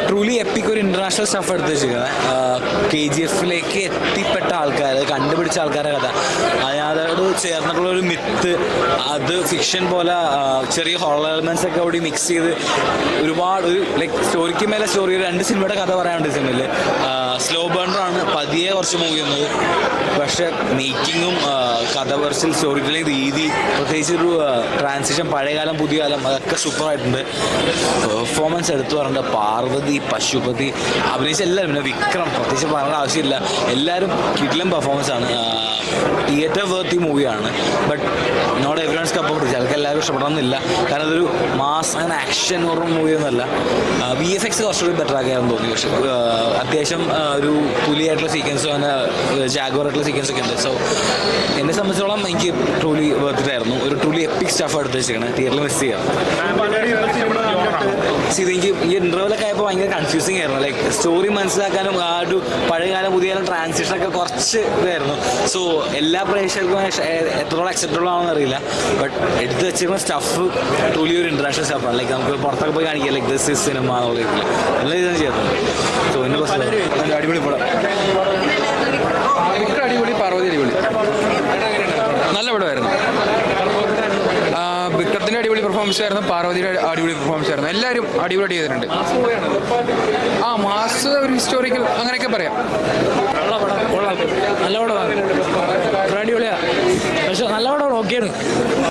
Truly EPIC ഒരു international stuff എടുത്ത് വെച്ചിരിക്കുന്നത്. KGF എത്തിപ്പെട്ട ആൾക്കാർ, കണ്ടുപിടിച്ച ആൾക്കാരുടെ കഥ, അതിനോട് ചേർന്നിട്ടുള്ള ഒരു മിത്ത്, അത് ഫിക്ഷൻ പോലെ ചെറിയ ഹോളർ എലമെൻറ്റ്സ് ഒക്കെ കൂടി മിക്സ് ചെയ്ത് ഒരുപാട് ഒരു ലൈക്ക് സ്റ്റോറിക്ക് മേലെ സ്റ്റോറി. 2 സിനിമയുടെ കഥ പറയാനുണ്ട് സിനിമയിൽ. സ്ലോ ബേണറാണ്, പതിയെ കുറച്ച് മൂവി വന്നത്. പക്ഷേ മേക്കിങ്ങും കഥ പറച്ചിൽ, സ്റ്റോറി ടെല്ലിംഗ് രീതി, പ്രത്യേകിച്ച് ഒരു ട്രാൻസിഷൻ പഴയകാലം പുതിയ കാലം, അതൊക്കെ സൂപ്പറായിട്ടുണ്ട്. പെർഫോമൻസ് എടുത്തു പറഞ്ഞിട്ട് പാർവതി, പശുപതി അഭിനയിച്ച എല്ലാവരും, പിന്നെ വിക്രം പ്രത്യേകിച്ച് പറയേണ്ട ആവശ്യമില്ല, എല്ലാവരും കിടിലൻ പെർഫോമൻസ് ആണ്. തിയേറ്റർ വർത്തി മൂവിയാണ്. But not every one's cup of ചിലർക്ക് എല്ലാവരും ഇഷ്ടപ്പെടണമെന്നില്ല. കാരണം അതൊരു മാസ് അങ്ങനെ ആക്ഷൻ ഓർമ്മ മൂവിയൊന്നുമല്ല. VFX കുറച്ചുകൂടി ബെറ്റർ ആക്കിയാണെന്ന് തോന്നി. പക്ഷേ അത്യാവശ്യം ഒരു പുലിയായിട്ടുള്ള സീക്വൻസും അങ്ങനെ ജാഗോറായിട്ടുള്ള സീക്വൻസ് ഒക്കെ ഉണ്ട്. സോ എന്നെ സംബന്ധിച്ചോളം എനിക്ക് ട്രൂലി വർത്തിട്ടായിരുന്നു. ഒരു ട്രൂലി എപ്പിക് സ്റ്റാഫ് എടുത്ത് വെച്ചിരിക്കണം. തിയേറ്ററിൽ മിസ് ചെയ്യാം. എനിക്ക് ഈ ഇൻ്റർവ്യൂലൊക്കെ ആയപ്പോൾ ഭയങ്കര കൺഫ്യൂസിങ് ആയിരുന്നു. ലൈക്ക് സ്റ്റോറി മനസ്സിലാക്കാനും ആ ഒരു പഴയകാലം പുതിയകാലം ട്രാൻസിഷനൊക്കെ കുറച്ച് ഇതായിരുന്നു. സോ എല്ലാ പ്രേക്ഷകർക്കും എത്രത്തോളം അക്സെപ്റ്റബിൾ ആണെന്ന് അറിയില്ല. ബട്ട് എടുത്ത് വെച്ചിരിക്കുന്ന സ്റ്റഫ് ട്രൂലി ഒരു ഇൻ്റർനാഷണൽ സ്റ്റാഫാണ്. ലൈക്ക് നമുക്ക് പുറത്തൊക്കെ പോയി കാണിക്കുക, ലൈക്ക് ദിസ് ഇസ് സിനിമ എന്നുള്ള നല്ല രീതിയിൽ ചെയ്യുന്നുണ്ട്. സോ എന്നെ കുറച്ച് അടിപൊളി പടം. അടിപൊളി, പാർവതി അടിപൊളി, നല്ല പടമായിരുന്നു. വിക്രത്തിൻ്റെ അടിപൊളി പെർഫോമൻസ് ആയിരുന്നു, പാർവതിയുടെ അടിപൊളി പെർഫോമൻസ് ആയിരുന്നു. എല്ലാവരും അടിപൊളി ചെയ്തിട്ടുണ്ട്. മാസ് ഒരു ഹിസ്റ്റോറിക്കൽ അങ്ങനെയൊക്കെ പറയാം. നല്ല പടമാണ്, നല്ല പടമാണ്, അടിപൊളിയാണ്. പക്ഷെ നല്ല പടമാണ്, ഓക്കെയാണ്.